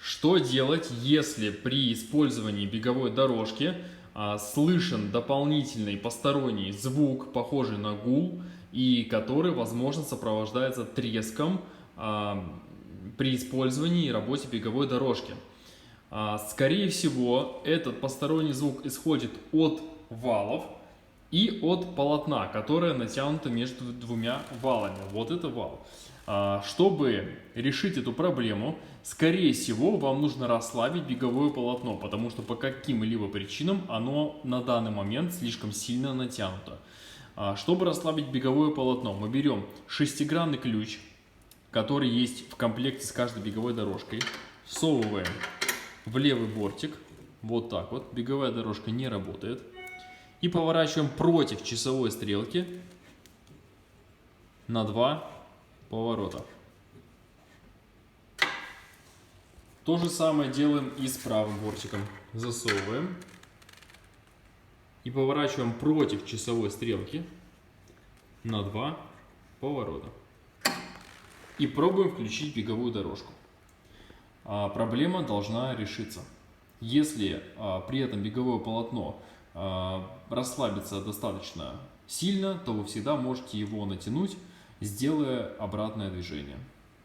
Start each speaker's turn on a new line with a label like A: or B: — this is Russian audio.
A: Что делать, если при использовании беговой дорожки слышен дополнительный посторонний звук, похожий на гул, и который, возможно, сопровождается треском при использовании и работе беговой дорожки? Скорее всего, этот посторонний звук исходит от валов и от полотна, которое натянуто между двумя валами. Вот это вал. Чтобы решить эту проблему, скорее всего, вам нужно расслабить беговое полотно, потому что по каким-либо причинам оно на данный момент слишком сильно натянуто. Чтобы расслабить беговое полотно, мы берем шестигранный ключ, который есть в комплекте с каждой беговой дорожкой, всовываем в левый бортик, вот так вот, беговая дорожка не работает, и поворачиваем против часовой стрелки на 2 поворота. То же самое делаем и с правым бортиком. Засовываем и поворачиваем против часовой стрелки на 2 поворота. И пробуем включить беговую дорожку. Проблема должна решиться. Если при этом беговое полотно расслабится достаточно сильно, то вы всегда можете его натянуть, сделая обратное движение.